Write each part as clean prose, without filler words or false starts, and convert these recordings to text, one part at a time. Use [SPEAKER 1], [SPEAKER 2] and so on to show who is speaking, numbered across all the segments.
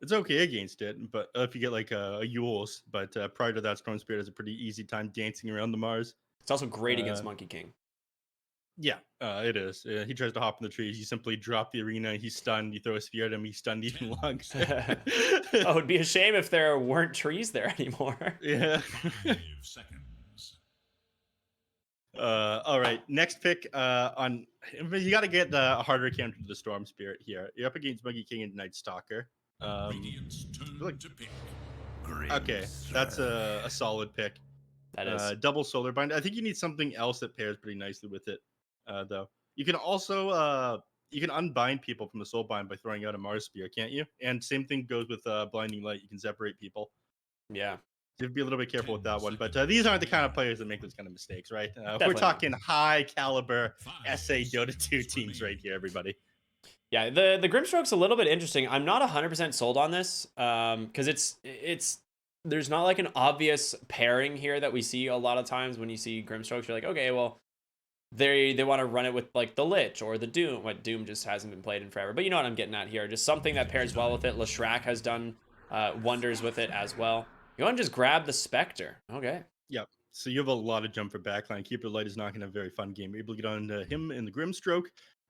[SPEAKER 1] It's okay against it, but if you get like a Yules, but prior to that, Storm Spirit has a pretty easy time dancing around the Mars.
[SPEAKER 2] It's also great against
[SPEAKER 1] Uh,
[SPEAKER 2] Monkey King.
[SPEAKER 1] yeah, it is. He tries to hop in the trees. You simply drop the arena. He's stunned. You throw a spear at him. He's stunned even longer.
[SPEAKER 2] Oh, it'd be a shame if there weren't trees there anymore.
[SPEAKER 1] Yeah.
[SPEAKER 3] 5 seconds.
[SPEAKER 1] All right. Next pick. On you got to get a harder counter to the Storm Spirit here. You're up against Monkey King and Night Stalker.
[SPEAKER 3] Radiant's turn
[SPEAKER 1] like-
[SPEAKER 3] to pick.
[SPEAKER 1] Okay, that's a solid pick.
[SPEAKER 2] That is.
[SPEAKER 1] Double Solar Bind. I think you need something else that pairs pretty nicely with it. Though you can also you can unbind people from the Soul Bind by throwing out a Mars Spear, can't you? And same thing goes with Blinding Light. You can separate people.
[SPEAKER 2] Yeah.
[SPEAKER 1] You have to be a little bit careful with that
[SPEAKER 3] 10
[SPEAKER 1] one. But
[SPEAKER 3] seconds.
[SPEAKER 1] these aren't the kind of players that make those kind of mistakes, right? We're
[SPEAKER 2] Definitely
[SPEAKER 1] talking high caliber
[SPEAKER 3] 5
[SPEAKER 1] SA Dota 2
[SPEAKER 3] seconds
[SPEAKER 1] teams right here, everybody.
[SPEAKER 2] Yeah, the Grimstroke's a little bit interesting. I'm not 100% sold on this because it's there's not like an obvious pairing here that we see a lot of times when you see Grimstrokes. You're like, okay, well, they want to run it with like the Lich or the Doom. What Doom just hasn't been played in forever, but you know what I'm getting at here. Just something that pairs well with it. Lashrak has done wonders with it as well. You want to just grab the Spectre, okay?
[SPEAKER 1] Yep. So you have a lot of jump for backline. Keeper Light is not going to have a very fun game. You're able to get on him in the Grimstroke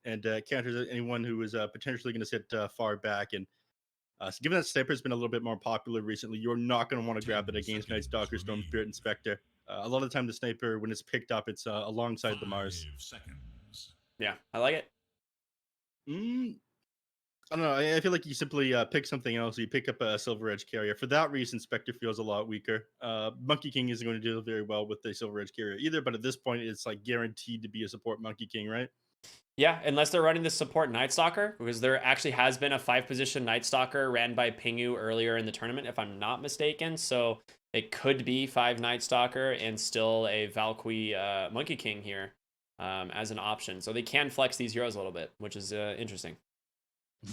[SPEAKER 1] and counters anyone who is potentially going to sit far back. And so given that Sniper has been a little bit more popular recently, you're not going to want to grab it against Night Stalker, Storm Spirit, and Spectre. A lot of the time, the Sniper, when it's picked up, it's alongside the Mars.
[SPEAKER 3] 5 seconds.
[SPEAKER 2] Yeah, I like it.
[SPEAKER 1] I don't know. I feel like you simply pick something else. You pick up a Silver Edge Carrier. For that reason, Spectre feels a lot weaker. Monkey King isn't going to do very well with the Silver Edge Carrier either, but at this point, it's like guaranteed to be a support Monkey King, right?
[SPEAKER 2] Yeah, unless they're running the support Night Stalker, because there actually has been a 5-position Night Stalker ran by Pingu earlier in the tournament, if I'm not mistaken. So it could be 5 Night Stalker and still a Valkyrie Monkey King here as an option. So they can flex these heroes a little bit, which is interesting.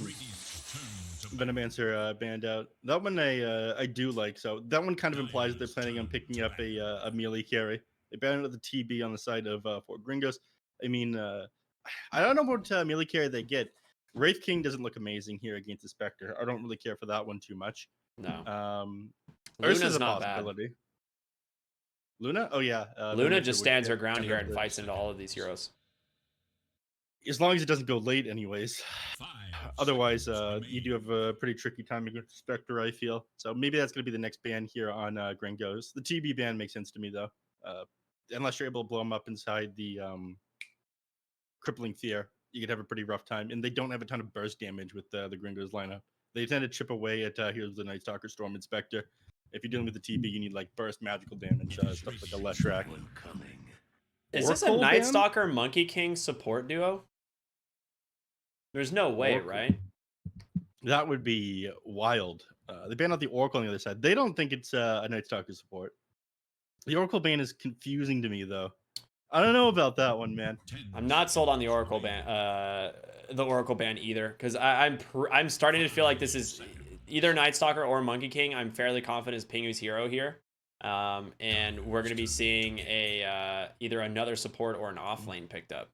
[SPEAKER 3] Radiant's turn to
[SPEAKER 1] Venomancer banned out. That one I do like. So that one kind of implies that they're planning on picking up a melee carry. They banned out the TB on the side of Fort Gringos. I mean, I don't know what melee carry they get. Wraith King doesn't look amazing here against the Spectre. I don't really care for that one too much.
[SPEAKER 2] No.
[SPEAKER 1] Ursa's
[SPEAKER 2] Luna's
[SPEAKER 1] a
[SPEAKER 2] not bad.
[SPEAKER 1] possibility. Luna? Oh yeah.
[SPEAKER 2] Luna
[SPEAKER 1] Venomancer
[SPEAKER 2] just
[SPEAKER 1] would
[SPEAKER 2] stands
[SPEAKER 1] get
[SPEAKER 2] her ground
[SPEAKER 1] kind
[SPEAKER 2] here
[SPEAKER 1] of
[SPEAKER 2] and
[SPEAKER 1] the-
[SPEAKER 2] fights into all of these heroes.
[SPEAKER 1] As long as it doesn't go late, anyways.
[SPEAKER 3] 5
[SPEAKER 1] Otherwise,
[SPEAKER 3] seconds
[SPEAKER 1] you do have a pretty tricky time against Spectre, I feel. So maybe that's going to be the next ban here on Gringos. The TB ban makes sense to me, though. Unless you're able to blow them up inside the Crippling Fear, you could have a pretty rough time. And they don't have a ton of burst damage with the Gringos lineup. They tend to chip away at Heroes of the Night Stalker, Storm, and Spectre. If you're dealing with the TB, you need like burst magical damage, stuff like a Leshrac.
[SPEAKER 2] Is this a
[SPEAKER 1] Oracle
[SPEAKER 2] Night
[SPEAKER 1] ban?
[SPEAKER 2] Stalker Monkey King support duo? There's no way,
[SPEAKER 1] Oracle.
[SPEAKER 2] right?
[SPEAKER 1] That would be wild. They banned out the Oracle on the other side. They don't think it's a Night Stalker support. The Oracle ban is confusing to me, though. I don't know about that one, man.
[SPEAKER 3] 10
[SPEAKER 2] I'm not sold on the Oracle ban, either, because I'm starting to feel like this is either Night Stalker or Monkey King. I'm fairly confident is Pingu's hero here, and we're going to be seeing a either another support or an off lane picked up.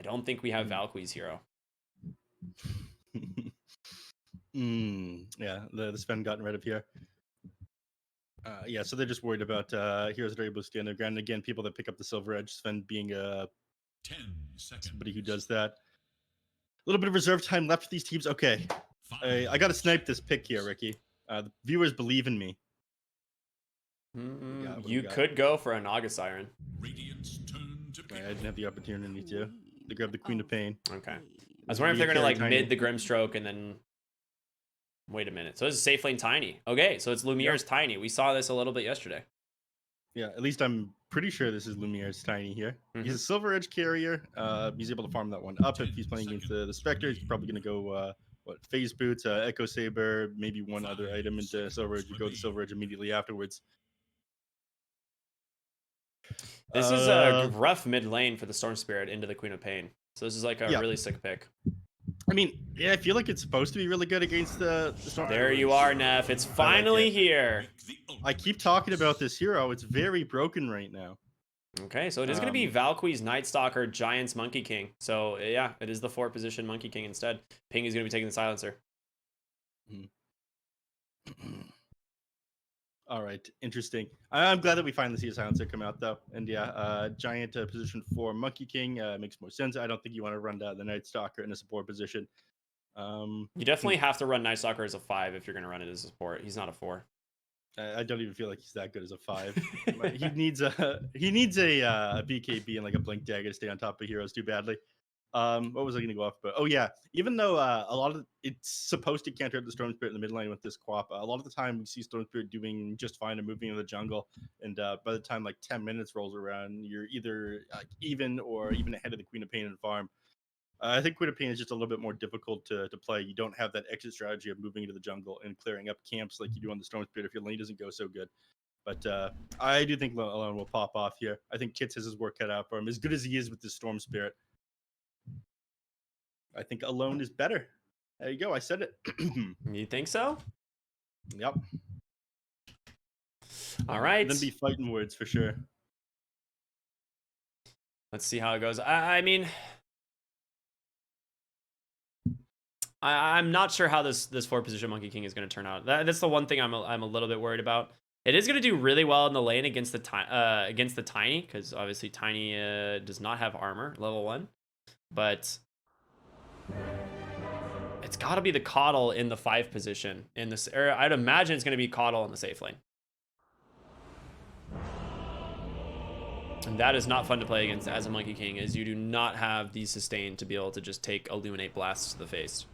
[SPEAKER 2] I don't think we have Valkyrie's hero.
[SPEAKER 1] Yeah, the Sven gotten rid of here. Yeah, so they're just worried about heroes that are able to stand their ground. And again, people that pick up the Silver Edge, Sven being
[SPEAKER 3] 10 seconds.
[SPEAKER 1] somebody who does that. A little bit of reserve time left for these teams. Okay, I got to snipe this pick here, Ricky. The viewers believe in me. What do
[SPEAKER 2] You
[SPEAKER 1] we got?
[SPEAKER 2] could go for a Naga Siren.
[SPEAKER 3] Radiant's turn to
[SPEAKER 1] I
[SPEAKER 3] pick.
[SPEAKER 1] didn't have the opportunity to grab the Queen of Pain.
[SPEAKER 2] Okay. I was wondering if they're going to like mid the Grimstroke and then... Wait a minute. So this is safe lane Tiny. Okay, so it's Lumiere's Tiny. We saw this a little bit yesterday.
[SPEAKER 1] Yeah, at least I'm pretty sure this is Lumiere's Tiny here. He's a Silver Edge carrier. He's able to farm that one up. If he's playing against the Spectre, he's probably going to go, Phase Boots, Echo Saber, maybe one other item into Silver Edge. You go to Silver Edge immediately afterwards.
[SPEAKER 2] This is a rough mid lane for the Storm Spirit into the Queen of Pain. So this is like a really sick pick.
[SPEAKER 1] I mean, yeah, I feel like it's supposed to be really good against the Storm.
[SPEAKER 2] There you are, Neph. It's finally
[SPEAKER 1] it.
[SPEAKER 2] here.
[SPEAKER 1] I keep talking about this hero. It's very broken right now.
[SPEAKER 2] Okay, so it is going to be Valkyrie's Night Stalker, Giants, Monkey King. So yeah, it is the 4-position Monkey King instead. Ping is going to be taking the Silencer.
[SPEAKER 1] All right, interesting. I'm glad that we finally see a silencer come out though, and yeah, giant position for Monkey King makes more sense. I don't think you want to run down the Night Stalker in a support position.
[SPEAKER 2] You definitely have to run Night Stalker as a 5 if you're going to run it as a support. He's not a 4.
[SPEAKER 1] I don't even feel like he's that good as a 5. He needs a BKB and like a Blink Dagger to stay on top of heroes too badly. What was I going to go off about? Oh yeah, even though a lot of it's supposed to counter the Storm Spirit in the mid lane with this Quap, a lot of the time we see Storm Spirit doing just fine and moving in the jungle, and by the time like 10 minutes rolls around, you're either even or even ahead of the Queen of Pain and farm. I think Queen of Pain is just a little bit more difficult to play. You don't have that exit strategy of moving into the jungle and clearing up camps like you do on the Storm Spirit if your lane doesn't go so good. But I do think Alone will pop off here. I think Kits has his work cut out for him. As good as he is with the Storm Spirit, I think Alone is better. There you go. I said it.
[SPEAKER 2] You think so?
[SPEAKER 1] Yep.
[SPEAKER 2] All right.
[SPEAKER 1] Then be fighting words for sure.
[SPEAKER 2] Let's see how it goes. I mean, I'm not sure how this 4 position Monkey King is going to turn out. That's the one thing I'm a little bit worried about. It is going to do really well in the lane against the Tiny, because obviously Tiny does not have armor level 1, but it's got to be the Coddle in the 5 position in this area. I'd imagine it's going to be Coddle in the safe lane. And that is not fun to play against as a Monkey King, as you do not have the sustain to be able to just take Illuminate blasts to the face.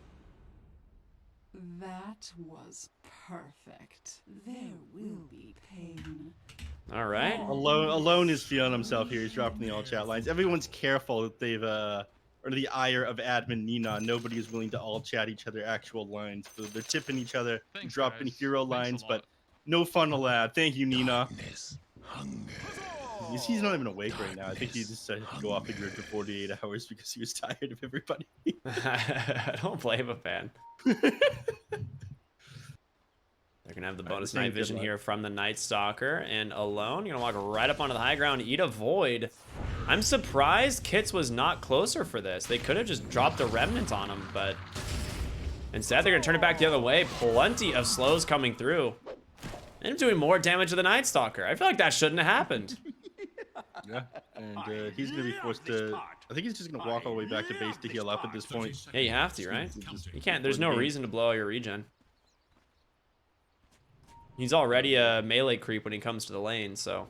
[SPEAKER 4] That was perfect. There will be pain.
[SPEAKER 2] All right.
[SPEAKER 1] Alone is feeling himself here. He's dropping the all chat lines. Everyone's careful that they've or the ire of admin Nina. Nobody is willing to all chat each other actual lines. So they're tipping each other, dropping hero lines, but no fun allowed. Thank you, Nina. He's not even awake right now. I think he decided to go off the grid for 48 hours because he was tired of everybody.
[SPEAKER 2] I don't blame him, man. They're gonna have the bonus night vision here from the Night Stalker, and Alone gonna walk right up onto the high ground, eat a void. I'm surprised Kits was not closer for this. They could have just dropped a remnant on him, but instead they're gonna turn it back the other way. Plenty of slows coming through, and doing more damage to the Night Stalker. I feel like that shouldn't have happened.
[SPEAKER 1] Yeah, and he's gonna be forced to. I think he's just gonna walk all the way back to base to heal up at this point.
[SPEAKER 2] Yeah, you have to, right? You can't. There's no reason to blow all your regen. He's already a melee creep when he comes to the lane, so.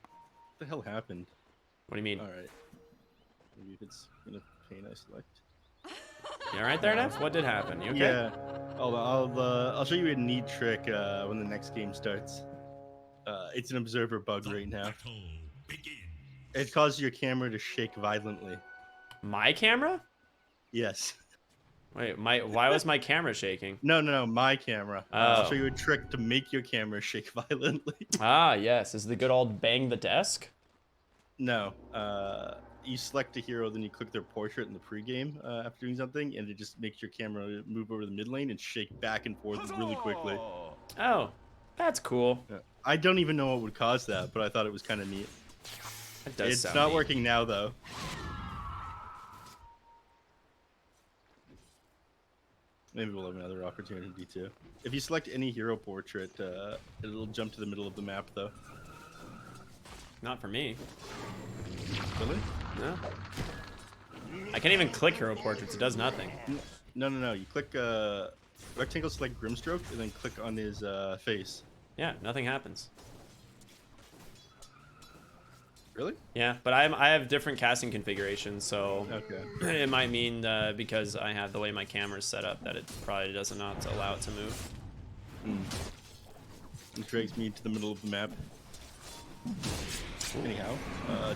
[SPEAKER 1] What the hell happened?
[SPEAKER 2] What do you mean?
[SPEAKER 1] All right. Maybe if it's gonna pain, I select.
[SPEAKER 2] You all right there, Neph? What did happen? You okay?
[SPEAKER 1] Yeah. I'll show you a neat trick when the next game starts. It's an observer bug right now. It causes your camera to shake violently.
[SPEAKER 2] My camera?
[SPEAKER 1] Yes.
[SPEAKER 2] Wait, why was my camera shaking?
[SPEAKER 1] No, my camera.
[SPEAKER 2] Oh.
[SPEAKER 1] I'll show you a trick to make your camera shake violently.
[SPEAKER 2] Ah, yes. Is the good old bang the desk?
[SPEAKER 1] No. You select a hero, then you click their portrait in the pregame after doing something, and it just makes your camera move over the mid lane and shake back and forth really quickly.
[SPEAKER 2] Oh, that's cool.
[SPEAKER 1] Yeah. I don't even know what would cause that, but I thought it was kind of neat.
[SPEAKER 2] That does
[SPEAKER 1] It's
[SPEAKER 2] sound
[SPEAKER 1] not
[SPEAKER 2] neat.
[SPEAKER 1] working now, though. Maybe we'll have another opportunity too. If you select any hero portrait, it'll jump to the middle of the map, though.
[SPEAKER 2] Not for me.
[SPEAKER 1] Really?
[SPEAKER 2] No. I can't even click hero portraits. It does nothing.
[SPEAKER 1] No. You click rectangle, select Grimstroke, and then click on his face.
[SPEAKER 2] Yeah, nothing happens.
[SPEAKER 1] Really?
[SPEAKER 2] Yeah, but I have different casting configurations, so
[SPEAKER 1] Okay.
[SPEAKER 2] it might mean because I have the way my camera's set up that it probably does not allow it to move.
[SPEAKER 1] It drags me to the middle of the map. Anyhow,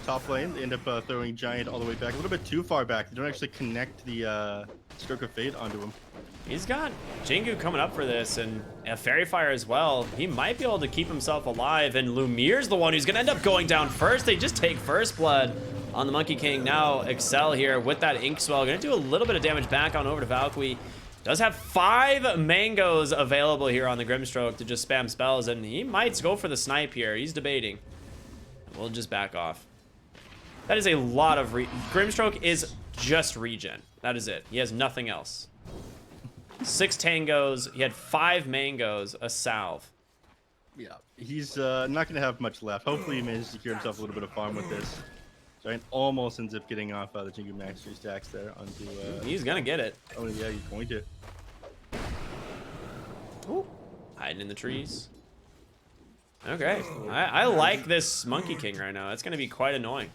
[SPEAKER 1] top lane, they end up throwing Giant all the way back, a little bit too far back. They don't actually connect the Stroke of Fate onto him.
[SPEAKER 2] He's got Jingu coming up for this, and a Fairy Fire as well. He might be able to keep himself alive, and Lumire's the one who's going to end up going down first. They just take first blood on the Monkey King. Now Excel here with that Ink Swell. Going to do a little bit of damage back on over to Valkyrie. Does have 5 mangoes available here on the Grimstroke to just spam spells, and he might go for the snipe here. He's debating. We'll just back off. That is a lot of Grimstroke is just regen. That is it. He has nothing else. 6 tangos. He had 5 mangoes, a salve.
[SPEAKER 1] Yeah, he's not going to have much left. Hopefully he manages to secure himself a little bit of farm with this. Giant almost ends up getting off the Jingu Mastery stacks there onto...
[SPEAKER 2] he's going to get it.
[SPEAKER 1] Oh, yeah, he's going to.
[SPEAKER 2] Ooh. Hiding in the trees. Okay. I like this Monkey King right now. It's going to be quite annoying.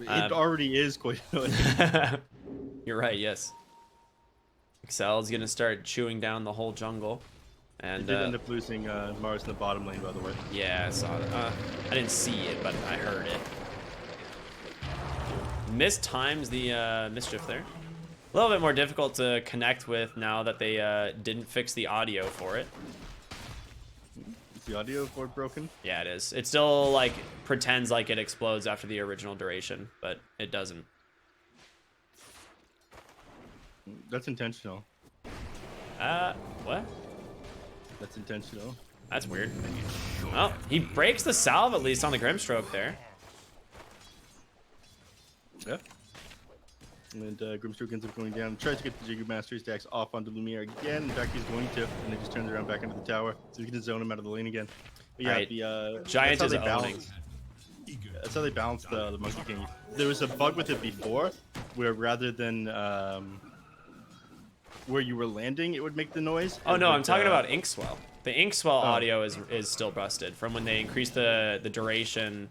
[SPEAKER 1] It already is quite annoying.
[SPEAKER 2] You're right, yes. Excel's going to start chewing down the whole jungle. And
[SPEAKER 1] did end up losing Mars in the bottom lane, by the way.
[SPEAKER 2] Yeah, I saw that. I didn't see it, but I heard it. Mistimes the mischief there. A little bit more difficult to connect with now that they didn't fix the audio for it.
[SPEAKER 1] Is the audio port broken?
[SPEAKER 2] Yeah, it is. It still like pretends like it explodes after the original duration, but it doesn't.
[SPEAKER 1] That's intentional.
[SPEAKER 2] What?
[SPEAKER 1] That's intentional.
[SPEAKER 2] That's weird. Well, he breaks the salve at least on the Grimstroke there.
[SPEAKER 1] Yeah. And Grimstroke ends up going down. Tries to get the Jingu Mastery stacks off onto Lumiere again. In fact, he's going to. And then just turns around back into the tower. So he's going to zone him out of the lane again. But yeah,
[SPEAKER 2] right.
[SPEAKER 1] the
[SPEAKER 2] Giant is owning.
[SPEAKER 1] balance. That's how they balance the Monkey King. There was a bug with it before where rather than where you were landing, it would make the noise.
[SPEAKER 2] Oh, no, I'm talking about Inkswell. The Inkswell audio is still busted from when they increased the duration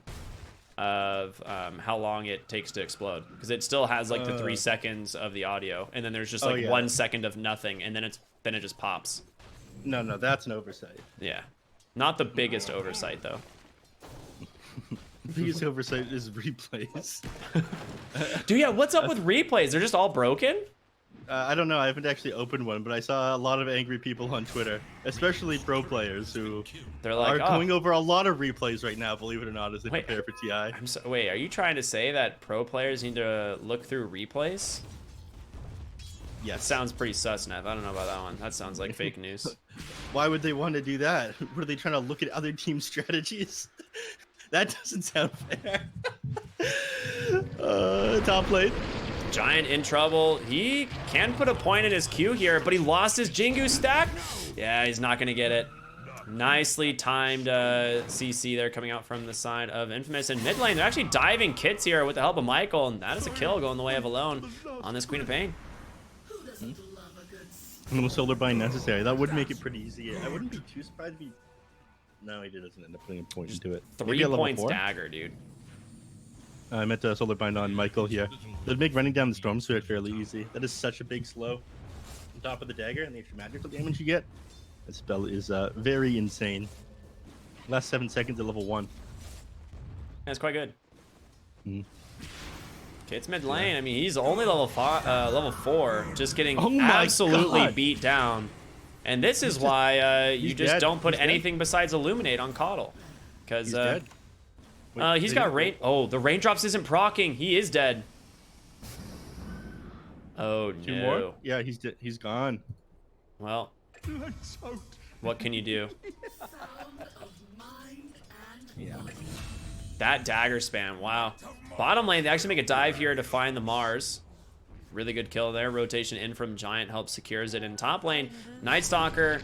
[SPEAKER 2] of how long it takes to explode, because it still has like the 3 seconds of the audio, and then there's just like 1 second of nothing, and then it just pops.
[SPEAKER 1] No, that's an oversight.
[SPEAKER 2] Yeah, not the biggest oversight though.
[SPEAKER 1] The biggest oversight is replays.
[SPEAKER 2] Dude, yeah, what's up with replays? They're just all broken?
[SPEAKER 1] I don't know. I haven't actually opened one, but I saw a lot of angry people on Twitter, especially pro players who
[SPEAKER 2] They're like,
[SPEAKER 1] are going over a lot of replays right now, believe it or not, as they
[SPEAKER 2] Wait,
[SPEAKER 1] prepare for TI.
[SPEAKER 2] Wait, are you trying to say that pro players need to look through replays?
[SPEAKER 1] Yes.
[SPEAKER 2] Sounds pretty sus, Nev. I don't know about that one. That sounds like fake news.
[SPEAKER 1] Why would they want to do that? Were they trying to look at other team strategies? That doesn't sound fair. Top lane.
[SPEAKER 2] Giant in trouble. He can put a point in his Q here, but he lost his Jingu stack. Yeah, he's not going to get it. Nicely timed CC there coming out from the side of Infamous. In mid lane, they're actually diving kits here with the help of Michael, and that is a kill going the way of Alone on this Queen of Pain.
[SPEAKER 1] A little solar bind necessary. That would make it pretty easy. I wouldn't be too surprised if he... No, he doesn't end up putting a point into it.
[SPEAKER 2] 3 points dagger, dude.
[SPEAKER 1] I meant to solar bind on Michael here. That'd make running down the storm spirit fairly easy. That is such a big slow. On top of the dagger and the extra magical damage you get. That spell is very insane. Last 7 seconds at level 1.
[SPEAKER 2] That's quite good.
[SPEAKER 1] Mm.
[SPEAKER 2] Okay, it's mid lane. I mean, he's only level 4, just getting
[SPEAKER 1] Oh my
[SPEAKER 2] absolutely
[SPEAKER 1] God.
[SPEAKER 2] beat down. And this is why you just
[SPEAKER 1] dead.
[SPEAKER 2] don't put
[SPEAKER 1] He's
[SPEAKER 2] anything besides Illuminate on Coddle. Because
[SPEAKER 1] He's dead. Wait,
[SPEAKER 2] he's
[SPEAKER 1] did
[SPEAKER 2] got
[SPEAKER 1] he-
[SPEAKER 2] rain. Oh, the raindrops isn't proccing. He is dead. Oh, no.
[SPEAKER 1] 2 more? Yeah, he's gone.
[SPEAKER 2] Well, what can you do?
[SPEAKER 1] Yeah.
[SPEAKER 2] That dagger spam, wow. Bottom lane, they actually make a dive here to find the Mars. Really good kill there. Rotation in from Giant helps secures it. In top lane, Night Stalker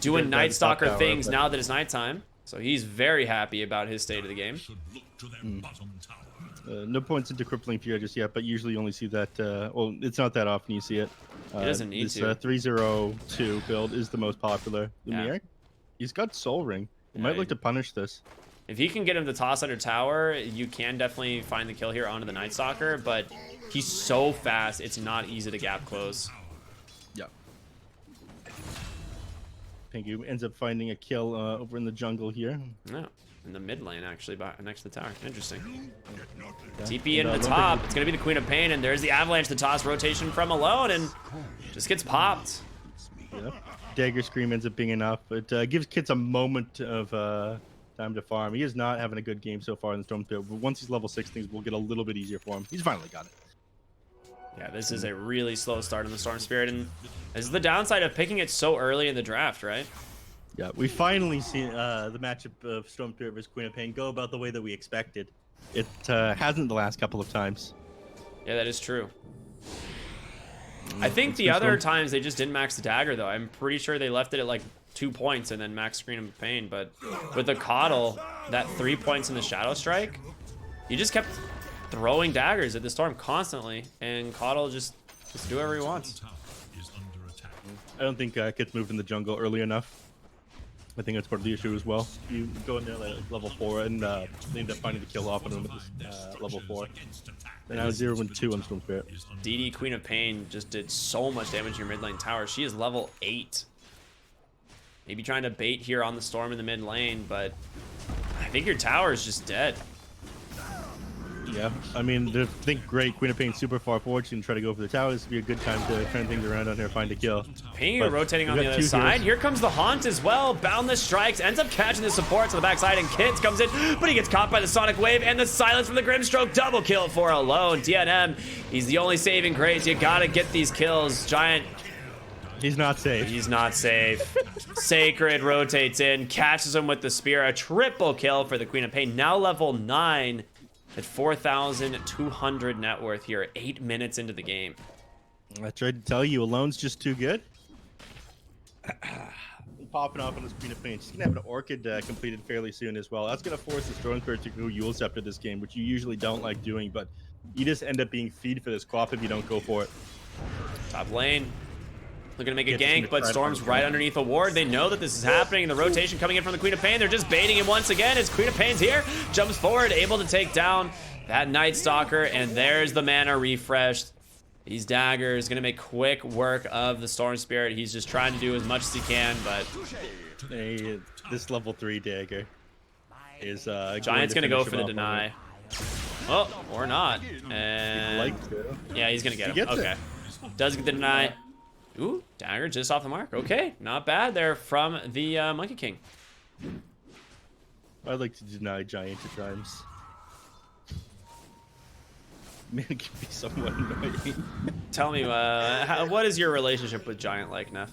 [SPEAKER 2] doing Night Stalker things now that it's nighttime. So he's very happy about his state of the game.
[SPEAKER 3] Should look to their bottom tower.
[SPEAKER 1] No points into Crippling Fear just yet, but usually you only see that, well, it's not that often you see it.
[SPEAKER 2] He doesn't need
[SPEAKER 1] this,
[SPEAKER 2] to.
[SPEAKER 1] 302 build is the most popular. Lumiere, he's got Soul Ring. He might
[SPEAKER 2] Yeah,
[SPEAKER 1] look to punish this.
[SPEAKER 2] If he can get him to toss under tower, you can definitely find the kill here onto the Night Stalker, but he's so fast, it's not easy to gap close.
[SPEAKER 1] Yeah. Pingu ends up finding a kill over in the jungle here.
[SPEAKER 2] No, in the mid lane, actually, next to the tower. Interesting.
[SPEAKER 1] Yeah.
[SPEAKER 2] TP
[SPEAKER 1] And,
[SPEAKER 2] in the top. It's going to be the Queen of Pain, and there's the Avalanche, the toss rotation from Alone, and just gets popped.
[SPEAKER 1] Yeah. Dagger Scream ends up being enough. It gives Kits a moment of time to farm. He is not having a good game so far in the Storm Spirit, but once he's level 6, things will get a little bit easier for him. He's finally got it.
[SPEAKER 2] Yeah, this is a really slow start in the Storm Spirit, and this is the downside of picking it so early in the draft, right?
[SPEAKER 1] Yeah, we finally see the matchup of Storm Spirit versus Queen of Pain go about the way that we expected. It hasn't the last couple of times.
[SPEAKER 2] Yeah, that is true. I think the other times they just didn't max the dagger though. I'm pretty sure they left it at like 2 points and then max screen of pain. But with the coddle, that 3 points in the shadow strike, you just kept throwing daggers at the storm constantly, and coddle just do whatever he wants.
[SPEAKER 1] I don't think Kit's moved in the jungle early enough. I think that's part of the issue as well. You go in there like level 4 and they end up finding the kill off on him at this, level 4. And now 0 and 2 on Storm Spirit.
[SPEAKER 2] DD Queen of Pain just did so much damage in your mid lane tower. She is level 8. Maybe trying to bait here on the storm in the mid lane, but I think your tower is just dead.
[SPEAKER 1] Yeah, I mean, they think great. Queen of Pain super far forward. She can try to go for the tower. This would be a good time to turn things around on here, find a kill.
[SPEAKER 2] Pingu rotating on the other side. Here comes the Haunt as well. Boundless strikes, ends up catching the supports on the backside, and Kits comes in, but he gets caught by the Sonic Wave and the silence from the Grimstroke. Double kill for Alone. DNM, he's the only saving grace. You gotta get these kills. Giant.
[SPEAKER 1] He's not safe.
[SPEAKER 2] He's not safe. Sacred rotates in, catches him with the spear. A triple kill for the Queen of Pain. Now level 9. At 4,200 net worth here, 8 minutes into the game.
[SPEAKER 1] I tried to tell you, Alone's just too good. Popping off on this Queen of Pain. She's going to have an Orchid completed fairly soon as well. That's going to force the Storm Spirit to go Yule Scepter this game, which you usually don't like doing, but you just end up being feed for this Quap if you don't go for it.
[SPEAKER 2] Top lane. Looking to make a gank, but Storm's right underneath a ward. They know that this is happening. The rotation coming in from the Queen of Pain. They're just baiting him once again as Queen of Pain's here. Jumps forward, able to take down that Night Stalker, and there's the mana refreshed. These daggers gonna make quick work of the Storm Spirit. He's just trying to do as much as he can, but
[SPEAKER 1] hey, this level 3 dagger is
[SPEAKER 2] Giant's gonna go for the deny. Oh, or not. And yeah, he's gonna get him. Okay, does get the deny. Ooh, dagger just off the mark. Okay, not bad there from the Monkey King.
[SPEAKER 1] I'd like to deny Giant at times. Man, it can be somewhat annoying.
[SPEAKER 2] Tell me, what is your relationship with Giant like, Neff?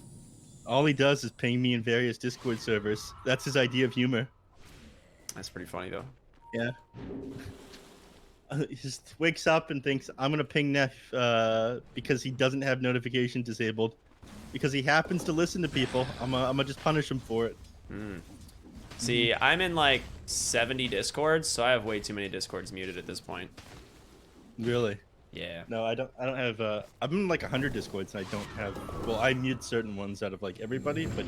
[SPEAKER 1] All he does is ping me in various Discord servers. That's his idea of humor.
[SPEAKER 2] That's pretty funny, though.
[SPEAKER 1] Yeah. He just wakes up and thinks, I'm going to ping Neff because he doesn't have notification disabled. Because he happens to listen to people. I'm going to just punish him for it.
[SPEAKER 2] See, I'm in like 70 Discords, so I have way too many Discords muted at this point.
[SPEAKER 1] Really?
[SPEAKER 2] Yeah.
[SPEAKER 1] No, I don't have, I'm in like 100 Discords and I don't have, well, I mute certain ones out of like everybody, but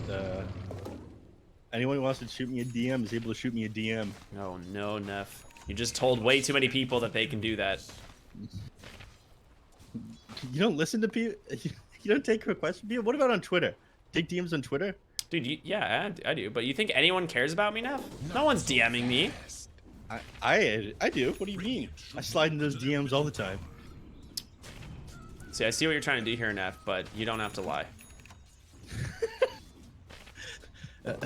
[SPEAKER 1] anyone who wants to shoot me a DM is able to shoot me a DM.
[SPEAKER 2] Oh no, Neff. You just told way too many people that they can do that.
[SPEAKER 1] You don't listen to people? You don't take requests from people? What about on Twitter? Take DMs on Twitter?
[SPEAKER 2] Dude, yeah, I do. But you think anyone cares about me, Neff? No one's DMing me.
[SPEAKER 1] I do. What do you mean? I slide in those DMs all the time.
[SPEAKER 2] See, I see what you're trying to do here, Neff, but you don't have to lie.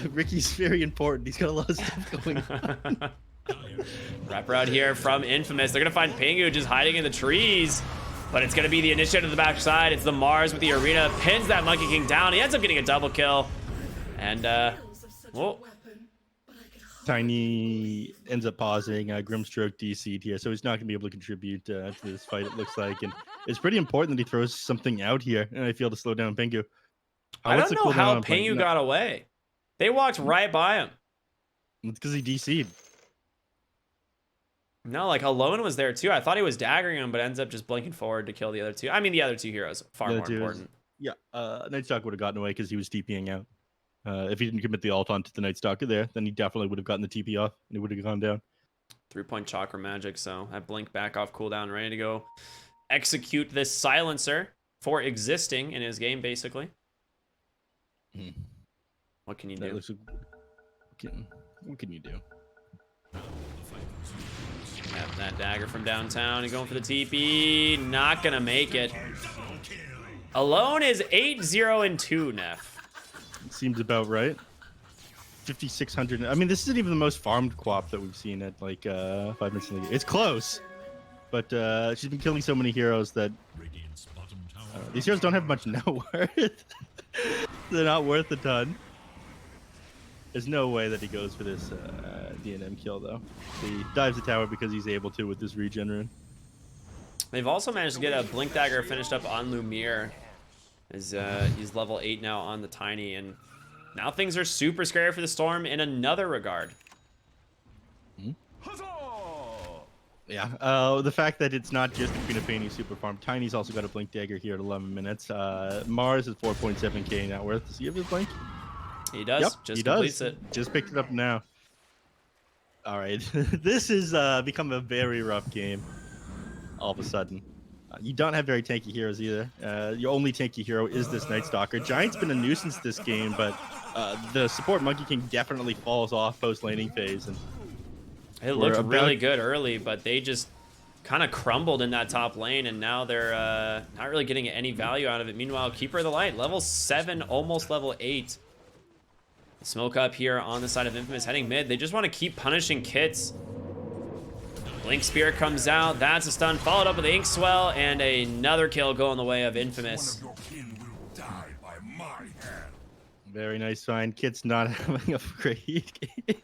[SPEAKER 1] Ricky's very important. He's got a lot of stuff going on.
[SPEAKER 2] Wrap around here from Infamous. They're going to find Pingu just hiding in the trees. But it's going to be the initiative to the backside. It's the Mars with the arena. Pins that Monkey King down. He ends up getting a double kill. And, whoa.
[SPEAKER 1] Tiny ends up pausing. Grimstroke DC'd here. So he's not going to be able to contribute to this fight, it looks like. And it's pretty important that he throws something out here. And I feel to slow down Pingu.
[SPEAKER 2] I don't know how Pingu got away. They walked right by him.
[SPEAKER 1] It's because he DC'd.
[SPEAKER 2] No, like Alone was there too. I thought he was daggering him, but ends up just blinking forward to kill the other two. I mean, the other two heroes far more important.
[SPEAKER 1] Yeah, Night Stalker would have gotten away because he was TPing out. If he didn't commit the ult onto the Night Stalker there, then he definitely would have gotten the TP off and he would have gone down.
[SPEAKER 2] 3-point chakra magic, so that blink back off cooldown, ready to go execute this silencer for existing in his game, basically. What can you do?
[SPEAKER 1] What can you do?
[SPEAKER 2] Have that dagger from downtown and going for the TP. Not gonna make it. Alone is 8-0-2, Neff.
[SPEAKER 1] Seems about right. 5,600. I mean, this isn't even the most farmed Quap that we've seen at like 5 minutes in the game. It's close, but she's been killing so many heroes that these heroes don't have much net worth. They're not worth a ton. There's no way that he goes for this DNM kill, though. He dives the tower because he's able to with this regen rune.
[SPEAKER 2] They've also managed to get a Blink Dagger finished up on Lumiere. He's level 8 now on the Tiny, and now things are super scary for the Storm in another regard.
[SPEAKER 1] Yeah, the fact that it's not just the Queen of Painting super farm. Tiny's also got a Blink Dagger here at 11 minutes. Mars is 4.7k net worth. Does he have his Blink?
[SPEAKER 2] He does.
[SPEAKER 1] Yep,
[SPEAKER 2] just
[SPEAKER 1] he
[SPEAKER 2] completes
[SPEAKER 1] does.
[SPEAKER 2] it.
[SPEAKER 1] Just picked it up now. All right, this has become a very rough game. All of a sudden, you don't have very tanky heroes either. Your only tanky hero is this Night Stalker. Giant's been a nuisance this game, but the support Monkey King definitely falls off post laning phase, and
[SPEAKER 2] it looked really good early, but they just kind of crumbled in that top lane, and now they're not really getting any value out of it. Meanwhile, Keeper of the Light, level 7, almost level 8. Smoke up here on the side of Infamous, heading mid. They just want to keep punishing kits. Blink Spear comes out. That's a stun, followed up with the Ink Swell, and another kill going the way of Infamous.
[SPEAKER 1] Very nice find. Kit's not having a great game.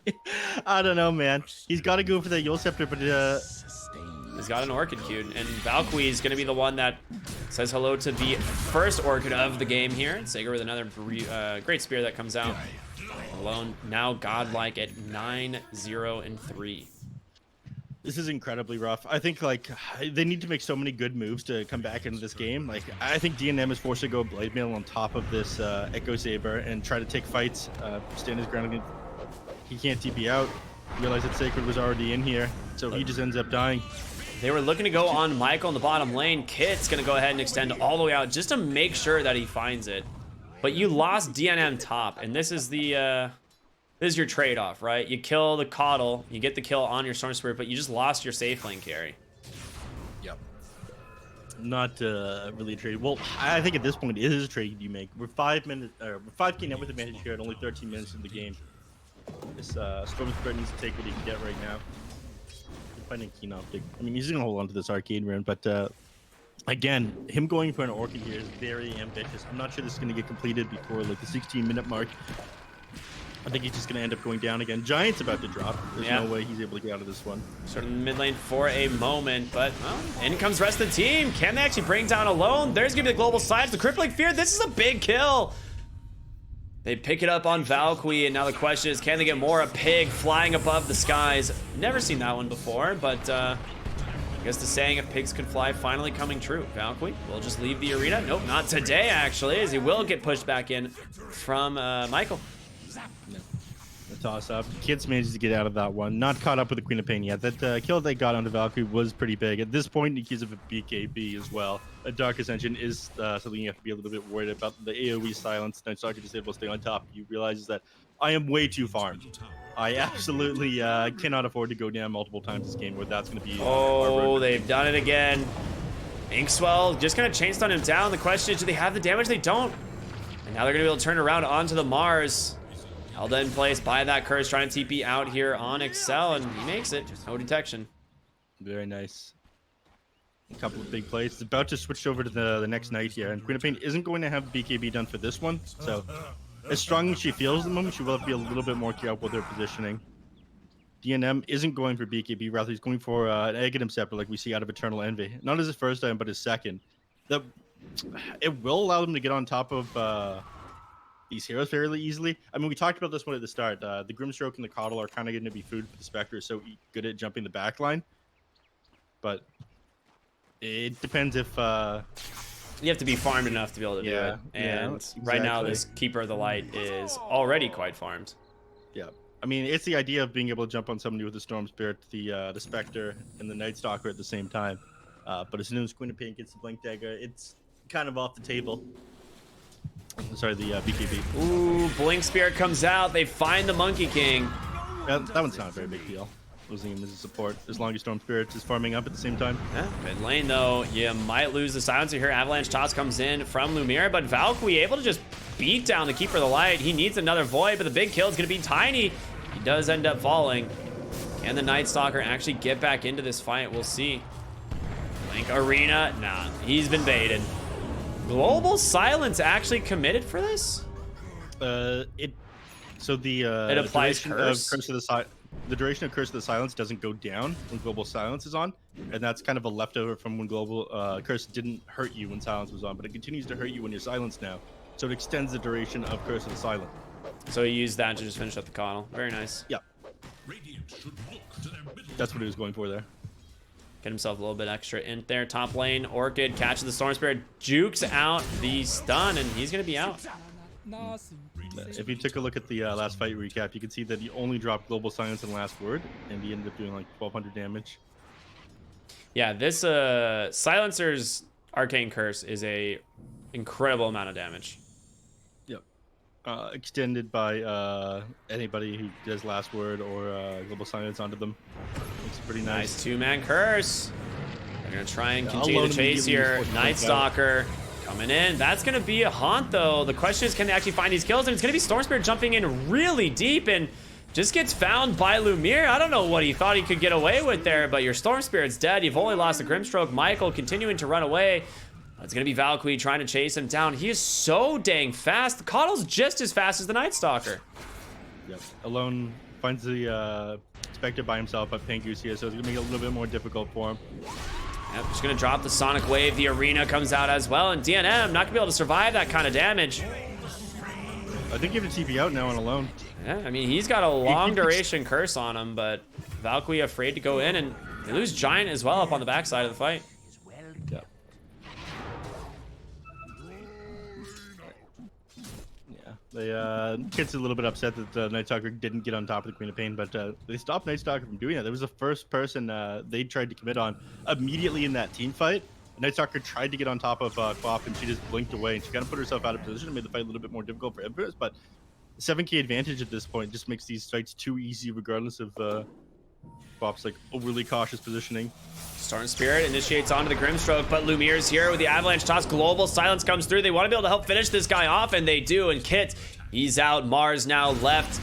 [SPEAKER 1] I don't know, man. He's got to go for the Yule Scepter, but
[SPEAKER 2] he's got an Orchid queued, and Valkyrie is going to be the one that says hello to the first Orchid of the game here. Sager with another great spear that comes out. Alone now godlike at 9-0-3.
[SPEAKER 1] This is incredibly rough. I think like they need to make so many good moves to come back into this game. Like I think DNM is forced to go Blade Mail on top of this Echo Saber and try to take fights, stand his ground. He can't TP out. Realize that Sacred was already in here, so he just ends up dying.
[SPEAKER 2] They were looking to go on Michael in the bottom lane. Kit's gonna go ahead and extend all the way out just to make sure that he finds it. But you lost DNM top, and this is the this is your trade-off, right? You kill the Coddle, you get the kill on your Storm Spirit, but you just lost your safe lane carry.
[SPEAKER 1] Yep. Not really a trade. Well, I think at this point it is a trade you make. We're 5 minutes, or 5k net worth advantage here at only 13 minutes in the game. This Storm Spirit needs to take what he can get right now. Finding Keen Optic. I mean, he's gonna hold on to this Arcade Rune, but again, him going for an Orchid here is very ambitious. I'm not sure this is gonna get completed before like the 16-minute mark. I think he's just gonna end up going down again. Giant's about to drop. There's no way he's able to get out of this one.
[SPEAKER 2] Sort of mid lane for a moment, but well, in comes the rest of the team. Can they actually bring down Alone? There's gonna be the global side. The Crippling Fear. This is a big kill. They pick it up on Valkyrie, and now the question is, can they get more? A pig flying above the skies. Never seen that one before, but I guess the saying if pigs can fly finally coming true. Valkyrie will just leave the arena. Nope, not today, actually, as he will get pushed back in from Michael.
[SPEAKER 1] The toss up. Kids managed to get out of that one. Not caught up with the Queen of Pain yet. That kill they got onto Valkyrie was pretty big. At this point, Niki's of a BKB as well. A Dark Ascension is something you have to be a little bit worried about. The AoE silence. Night Stalker just able to stay on top. You realize that I am way too farmed. I absolutely cannot afford to go down multiple times this game where that's going to be...
[SPEAKER 2] oh, they've done it again. Inkswell just going to chain stun him down. The question is, do they have the damage? They don't. And now they're going to be able to turn around onto the Mars. Held in place by that curse, trying to TP out here on Excel, and he makes it. No detection.
[SPEAKER 1] Very nice. A couple of big plays. It's about to switch over to the next night here, and Queen of Pain isn't going to have BKB done for this one, so as strong as she feels at the moment, she will have to be a little bit more careful with her positioning. DNM isn't going for BKB, rather he's going for an Aghanim Scepter like we see out of Eternal Envy. Not as his first time, but his second. It will allow them to get on top of these heroes fairly easily. I mean, we talked about this one at the start. The Grimstroke and the Coddle are kind of going to be food for the Spectre, so good at jumping the back line. But it depends if...
[SPEAKER 2] you have to be farmed enough to be able to do it. And exactly. Right now, this Keeper of the Light is already quite farmed.
[SPEAKER 1] Yeah. I mean, it's the idea of being able to jump on somebody with the Storm Spirit, the Spectre, and the Night Stalker at the same time. But as soon as Queen of Pain gets the Blink Dagger, it's kind of off the table. Sorry, the BKB.
[SPEAKER 2] Ooh, Blink Spirit comes out. They find the Monkey King.
[SPEAKER 1] That one's not a very big deal. Losing him as a support, as long as Storm Spirit is farming up at the same time.
[SPEAKER 2] Yeah, mid lane, though, you might lose the silencer here. Avalanche toss comes in from Lumiere, but Valkyrie able to just beat down the Keeper of the Light. He needs another Void, but the big kill is going to be Tiny. He does end up falling. Can the Night Stalker actually get back into this fight? We'll see. Blink Arena, nah, he's been baited. Global Silence actually committed for this?
[SPEAKER 1] It
[SPEAKER 2] applies
[SPEAKER 1] duration of Curse of the Silence doesn't go down when Global Silence is on. And that's kind of a leftover from when Global Curse didn't hurt you when Silence was on, but it continues to hurt you when you're silenced now. So it extends the duration of Curse of the Silent.
[SPEAKER 2] So he used that to just finish up the Coddle. Very nice.
[SPEAKER 1] Yeah.
[SPEAKER 3] Radiant should look to their middle
[SPEAKER 1] That's what he was going for there.
[SPEAKER 2] Get himself a little bit extra in there. Top lane, Orchid catches the Storm Spirit, jukes out the stun, and he's going to be out.
[SPEAKER 1] If you took a look at the last fight recap, you can see that he only dropped Global Silence in Last Word, and he ended up doing like 1,200 damage.
[SPEAKER 2] Yeah, this Silencer's Arcane Curse is a incredible amount of damage.
[SPEAKER 1] Yep. Extended by anybody who does Last Word or Global Silence onto them. It's pretty nice.
[SPEAKER 2] Nice two-man curse. They're going to try and continue
[SPEAKER 1] Alone
[SPEAKER 2] the chase here. Night Stalker coming in. That's going to be a haunt, though. The question is, can they actually find these kills? And it's going to be Storm Spirit jumping in really deep and just gets found by Lumiere. I don't know what he thought he could get away with there, but your Storm Spirit's dead. You've only lost the Grimstroke. Michael continuing to run away. It's going to be Valkyrie trying to chase him down. He is so dang fast. The Coddle's just as fast as the Night Stalker.
[SPEAKER 1] Yep. Alone finds the Spectre by himself, but Pengu's here, so it's going to make it a little bit more difficult for him.
[SPEAKER 2] Yep, just going to drop the Sonic Wave. The Arena comes out as well, and DNM not going to be able to survive that kind of damage.
[SPEAKER 1] I think you have a TP out now on Alone.
[SPEAKER 2] Yeah, I mean, he's got a long duration curse on him, but Valkyrie afraid to go in, and they lose Giant as well up on the backside of the fight.
[SPEAKER 1] Yep. Kid's a little bit upset that Night Stalker didn't get on top of the Queen of Pain, but they stopped Night Stalker from doing that. There was the first person they tried to commit on immediately in that team fight. Night Stalker tried to get on top of Quap, and she just blinked away, and she kind of put herself out of position and made the fight a little bit more difficult for Infamous, but 7k advantage at this point just makes these fights too easy regardless of Quap's like overly cautious positioning.
[SPEAKER 2] Storm Spirit initiates onto the Grimstroke, but Lumiere's here with the Avalanche toss. Global Silence comes through. They want to be able to help finish this guy off, and they do. And Kit, he's out. Mars now left.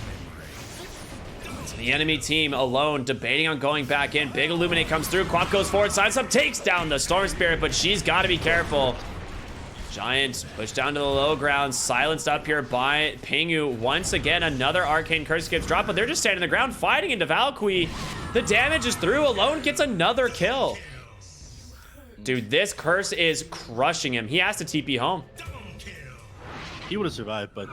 [SPEAKER 2] So the enemy team alone, debating on going back in. Big Illuminate comes through. Quap goes forward. Silence up, takes down the Storm Spirit, but she's got to be careful. Giant pushed down to the low ground, silenced up here by Pingu. Once again, another Arcane Curse gets dropped, but they're just standing on the ground fighting into Valkyrie. The damage is through. Alone gets another kill. Dude, this curse is crushing him. He has to TP home.
[SPEAKER 1] He would have survived, but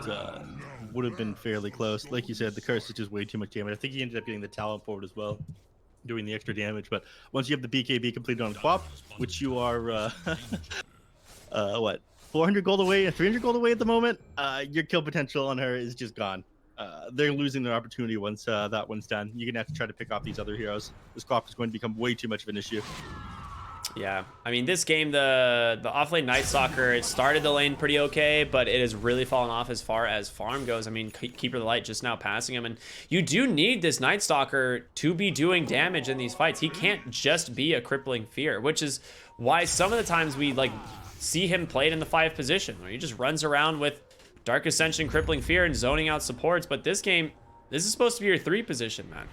[SPEAKER 1] would have been fairly close. Like you said, the curse is just way too much damage. I think he ended up getting the talent forward as well, doing the extra damage. But once you have the BKB completed on Quap, which you are, what, 400 gold away and 300 gold away at the moment, your kill potential on her is just gone. They're losing their opportunity once that one's done. You're going to have to try to pick off these other heroes. This Quap is going to become way too much of an issue.
[SPEAKER 2] Yeah, I mean, this game, the offlane Night Stalker, it started the lane pretty okay, but it has really fallen off as far as farm goes. I mean, Keeper of the Light just now passing him, and you do need this Night Stalker to be doing damage in these fights. He can't just be a crippling fear, which is why some of the times we like see him played in the 5 position, where he just runs around with Dark Ascension, Crippling Fear, and zoning out supports. But this game, this is supposed to be your 3 position, man.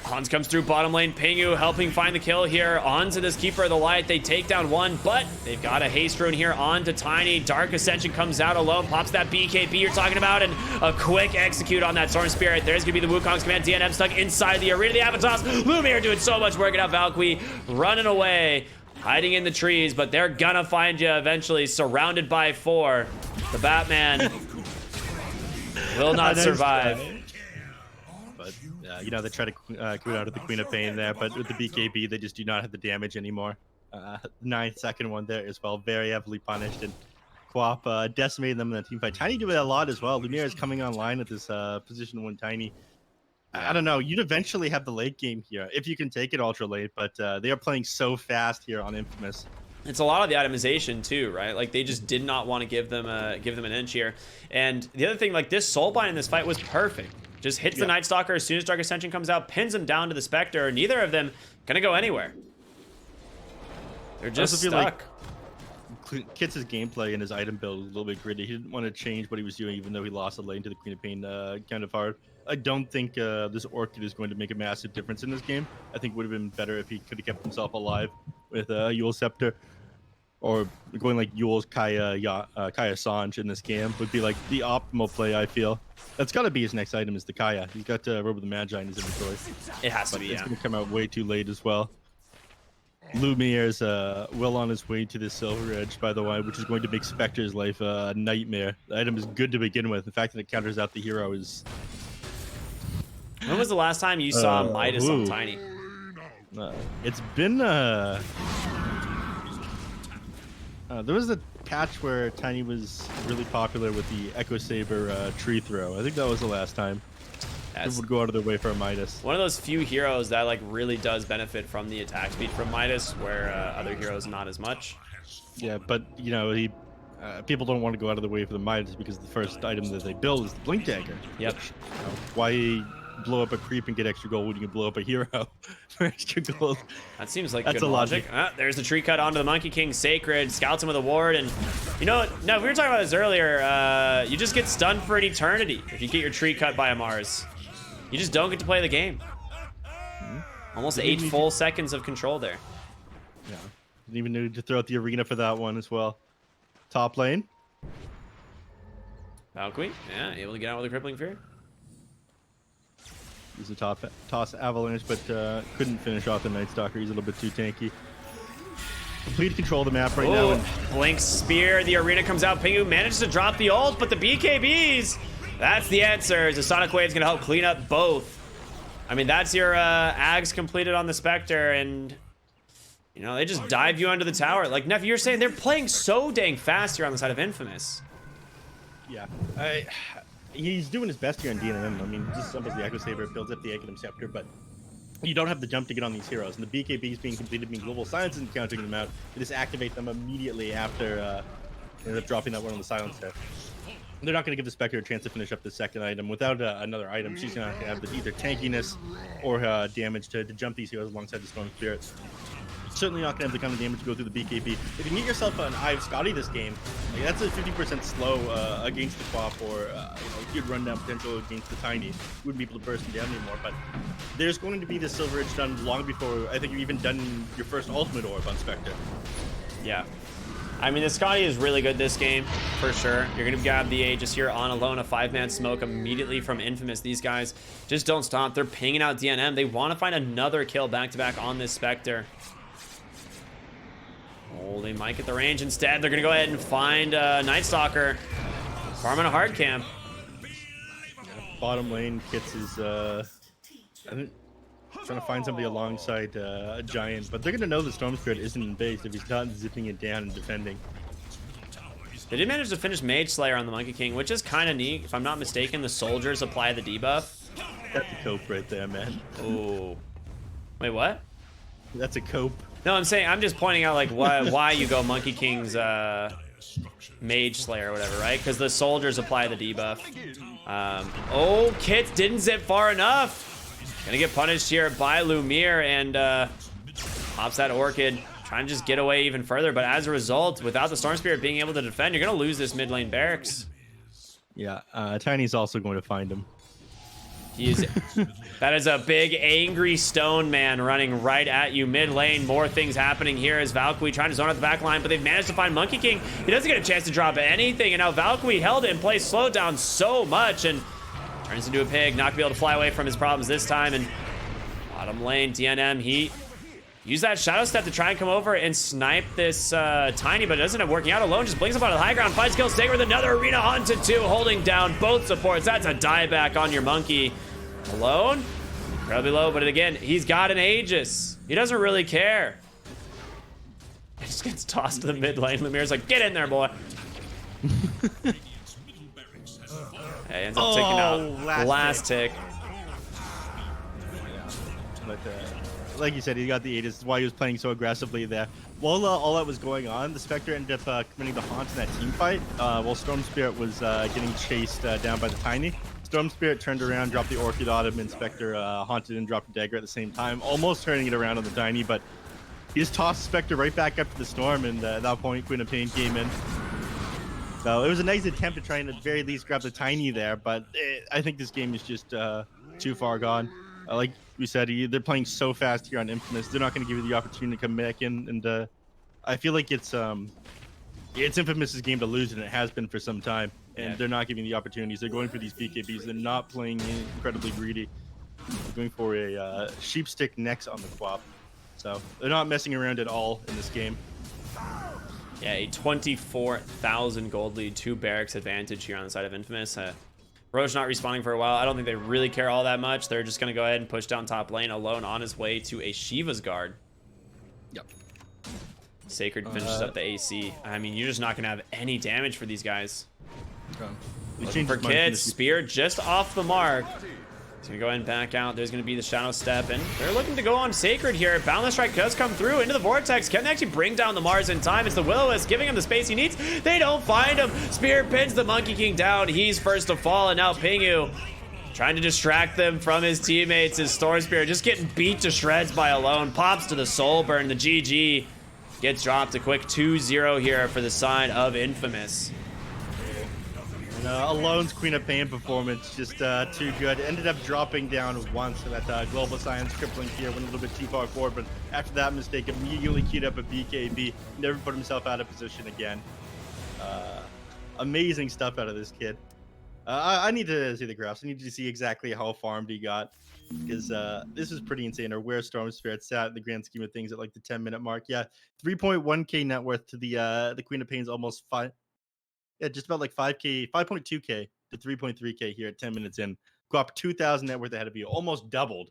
[SPEAKER 2] Hans comes through bottom lane. Pingu helping find the kill here onto this Keeper of the Light. They take down one, but they've got a haste rune here onto Tiny. Dark Ascension comes out alone, pops that BKB you're talking about, and a quick execute on that Storm Spirit. There's gonna be the Wukong's command. DNM stuck inside the arena. The Avatos. Lumiere doing so much work. Out Valkyrie running away, hiding in the trees, but they're gonna find you eventually. Surrounded by 4. The Batman will not survive.
[SPEAKER 1] But you know, they try to quit out of the Queen of Pain there, but with the BKB, they just do not have the damage anymore. 9-second one there as well, very heavily punished, and Quap decimated them in the team fight. Tiny did a lot as well. Lumiere is coming online at this position 1 Tiny. I don't know, you'd eventually have the late game here if you can take it ultra late, but they are playing so fast here on Infamous.
[SPEAKER 2] It's a lot of the itemization too, right? Like they just did not want to give them an inch here. And the other thing, like this Soulbind in this fight was perfect. Just hits the Night Stalker as soon as Dark Ascension comes out, pins him down to the Spectre. Neither of them gonna go anywhere. They're just stuck.
[SPEAKER 1] Like Kit's gameplay and his item build was a little bit gritty. He didn't want to change what he was doing, even though he lost a lane to the Queen of Pain kind of hard. I don't think this Orchid is going to make a massive difference in this game. I think it would have been better if he could have kept himself alive with Yule Scepter. or going like Yule's Kaya Sanj in this game would be like the optimal play. I feel that's got to be his next item is the Kaya. He's got Robe of the Magi in his inventory.
[SPEAKER 2] It has to
[SPEAKER 1] But
[SPEAKER 2] be.
[SPEAKER 1] it's
[SPEAKER 2] Yeah.
[SPEAKER 1] going to come out way too late as well. Lumiere's well on his way to the Silver Edge, by the way, which is going to make Spectre's life a nightmare. The item is good to begin with. The fact that it counters out the hero is...
[SPEAKER 2] When was the last time you saw Midas on
[SPEAKER 1] ooh.
[SPEAKER 2] Tiny?
[SPEAKER 1] It's been... there was a patch where Tiny was really popular with the Echo Saber tree throw. I think that was the last time. People would go out of their way for a Midas.
[SPEAKER 2] One of those few heroes that like really does benefit from the attack speed from Midas, where other heroes not as much.
[SPEAKER 1] Yeah, but you know, people don't want to go out of the way for the Midas because the first item that they build is the Blink Dagger.
[SPEAKER 2] Yep.
[SPEAKER 1] Why blow up a creep and get extra gold when you can blow up a hero for extra gold?
[SPEAKER 2] That seems like
[SPEAKER 1] That's
[SPEAKER 2] good
[SPEAKER 1] a
[SPEAKER 2] logic. There's the tree cut onto the Monkey King Sacred, scouts him with a ward, and you know what? No, we were talking about this earlier. You just get stunned for an eternity if you get your tree cut by a Mars. You just don't get to play the game. Almost 8 full seconds of control there.
[SPEAKER 1] Yeah. Didn't even need to throw out the arena for that one as well. Top lane.
[SPEAKER 2] Valkyrie, yeah, able to get out with a crippling fear.
[SPEAKER 1] Use the toss avalanche, but couldn't finish off the Night Stalker. He's a little bit too tanky. Complete control of the map right now. And
[SPEAKER 2] Blink Spear, the arena comes out. Pingu manages to drop the ult, but the BKBs, that's the answer. The Sonic Wave's gonna help clean up both. I mean, that's your Ags completed on the Spectre, and you know, they just dive you under the tower. Like, Neff, you're saying they're playing so dang fast here on the side of Infamous.
[SPEAKER 1] yeah, he's doing his best here in DNM. I mean, just summons the Echo Saber, builds up the Aghanim Scepter, but you don't have the jump to get on these heroes. And the BKBs being completed, being Global Silence and counting them out, you just activate them immediately after end up dropping that one on the Silence there. They're not going to give the Spectre a chance to finish up the second item. Without another item, she's going to have either tankiness or damage to jump these heroes alongside the Storm Spirit. Certainly not going to have the kind of damage to go through the BKB. If you can get yourself an Eye of Scotty this game, like, that's a 50% slow against the Quap, or good rundown potential against the Tiny. You wouldn't be able to burst him down anymore, but there's going to be the Silver Edge done long before I think you've even done your first Ultimate Orb on Spectre.
[SPEAKER 2] Yeah. I mean, the Scotty is really good this game, for sure. You're going to grab the Aegis here on alone, a 5-man smoke immediately from Infamous. These guys just don't stop. They're pinging out DNM. They want to find another kill back-to-back on this Spectre. Oh, they might get the range. Instead, they're going to go ahead and find Night Stalker. Farming a hard camp.
[SPEAKER 1] Bottom lane, Kits is I think trying to find somebody alongside a Giant, but they're going to know the Storm Spirit isn't in base if he's not zipping it down and defending.
[SPEAKER 2] They did manage to finish Mage Slayer on the Monkey King, which is kind of neat. If I'm not mistaken, the soldiers apply the debuff.
[SPEAKER 1] That's a cope right there, man.
[SPEAKER 2] Oh. Wait, what?
[SPEAKER 1] That's a cope.
[SPEAKER 2] No, I'm just pointing out like why you go Monkey King's Mage Slayer or whatever, right? Because the soldiers apply the debuff. Oh, Kit didn't zip far enough. Gonna get punished here by Lumiere, and pops that Orchid, trying to just get away even further. But as a result, without the Storm Spirit being able to defend, you're gonna lose this mid lane barracks.
[SPEAKER 1] Yeah, Tiny's also going to find him.
[SPEAKER 2] That is a big angry stone man running right at you mid lane. More things happening here as Valkyrie trying to zone out the back line, but they've managed to find Monkey King. He doesn't get a chance to drop anything, and now Valkyrie held it and plays slowed down so much and turns into a pig, not gonna be able to fly away from his problems this time. And bottom lane, DNM, he used that Shadow Step to try and come over and snipe this Tiny, but it doesn't end up working out. Alone just blinks up onto the high ground, finds kills, Sacred with another arena onto 2, holding down both supports. That's a dieback on your Monkey. Alone, incredibly low, but again, he's got an Aegis. He doesn't really care. He just gets tossed to the mid lane. Lumiere's like, get in there, boy. Hey, ends up taking out last tick.
[SPEAKER 1] But like you said, he got the Aegis. That's why he was playing so aggressively there. While all that was going on, the Spectre ended up committing the haunt in that team fight, while Storm Spirit was getting chased down by the Tiny. Storm Spirit turned around, dropped the Orchid on him, and Spectre haunted and dropped a dagger at the same time, almost turning it around on the Tiny, but he just tossed Spectre right back up to the Storm, and at that point, Queen of Pain came in. So it was a nice attempt to try and at the very least grab the Tiny there, but I think this game is just too far gone. Like we said, they're playing so fast here on Infamous, they're not going to give you the opportunity to come back in and I feel like it's Infamous's game to lose, and it has been for some time. And they're not giving the opportunities. They're going for these BKBs. They're not playing incredibly greedy. They're going for a sheep stick next on the quap. So they're not messing around at all in this game.
[SPEAKER 2] Yeah, a 24,000 gold lead, 2 barracks advantage here on the side of Infamous. Roche not responding for a while. I don't think they really care all that much. They're just going to go ahead and push down top lane alone on his way to a Shiva's Guard.
[SPEAKER 1] Yep.
[SPEAKER 2] Sacred finishes up the AC. I mean, you're just not going to have any damage for these guys. Looking for kids. Spear just off the mark. He's going to go ahead and back out. There's going to be the Shadow Step, and they're looking to go on Sacred here. Boundless Strike does come through into the Vortex. Can they actually bring down the Mars in time? It's the Will-O-Wisp giving him the space he needs. They don't find him. Spear pins the Monkey King down. He's first to fall, and now Pingu trying to distract them from his teammates. His Storm Spear just getting beat to shreds by Alone. Pops to the Soul Burn. The GG gets dropped. A quick 2-0 here for the side of Infamous.
[SPEAKER 1] Alone's Queen of Pain performance just too good. Ended up dropping down once so that Global Science crippling here went a little bit too far forward, but after that mistake immediately queued up a BKB, never put himself out of position again. Amazing stuff out of this kid. I need to see the graphs. I need to see exactly how farmed he got, because this is pretty insane, or where Storm Spirit sat in the grand scheme of things at like the 10-minute mark. Yeah, 3.1k net worth to the Queen of Pain's almost 5. Yeah, just about like 5k, 5.2k to 3.3k here at 10 minutes in. Go up 2,000 net worth ahead of you, almost doubled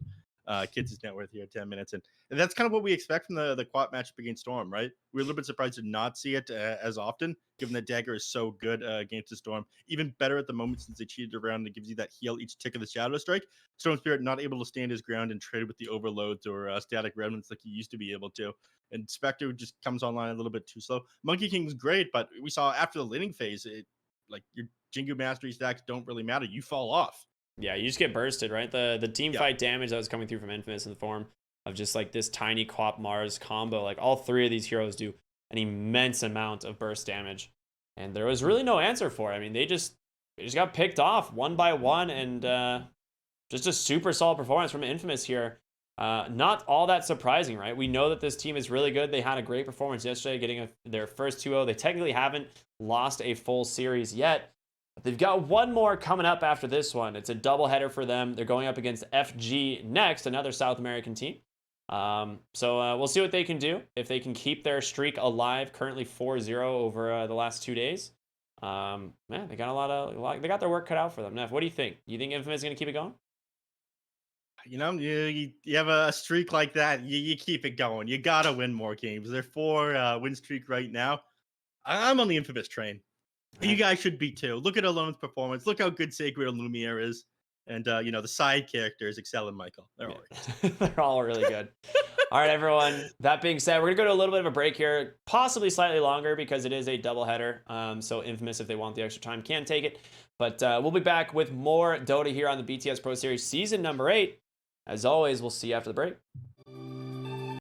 [SPEAKER 1] Kids' net worth here at 10 minutes in. And that's kind of what we expect from the quad matchup against Storm, right? We're a little bit surprised to not see it as often, given that Dagger is so good against the Storm. Even better at the moment since they cheated around. It gives you that heal each tick of the Shadow Strike. Storm Spirit not able to stand his ground and trade with the overloads or static remnants like he used to be able to. And Spectre just comes online a little bit too slow. Monkey King's great, but we saw after the laning phase, like your Jingu Mastery stacks don't really matter. You fall off.
[SPEAKER 2] Yeah, you just get bursted, right? The team fight damage that was coming through from Infamous in the form of just like this tiny Quap Mars combo. Like all 3 of these heroes do an immense amount of burst damage. And there was really no answer for it. I mean, they just got picked off one by one, and just a super solid performance from Infamous here. Not all that surprising, right? We know that this team is really good. They had a great performance yesterday, getting their first 2-0. They technically haven't lost a full series yet. But they've got one more coming up after this one. It's a doubleheader for them. They're going up against FG next, another South American team. So we'll see what they can do. If they can keep their streak alive, currently 4-0 over the last 2 days. Man, they got they got their work cut out for them. Neph, what do you think? You think Infamous is going to keep it going?
[SPEAKER 1] You know, you have a streak like that, you keep it going. You got to win more games. They're 4 win streak right now. I'm on the Infamous train. You guys should be too. Look at Alone's performance. Look how good Sacred and Lumiere is. And, the side characters, Excel and Michael. They're all right.
[SPEAKER 2] They're all really good. All right, everyone. That being said, we're going to go to a little bit of a break here, possibly slightly longer because it is a doubleheader. So Infamous, if they want the extra time, can take it. But we'll be back with more Dota here on the BTS Pro Series Season number 8. As always, we'll see you after the break.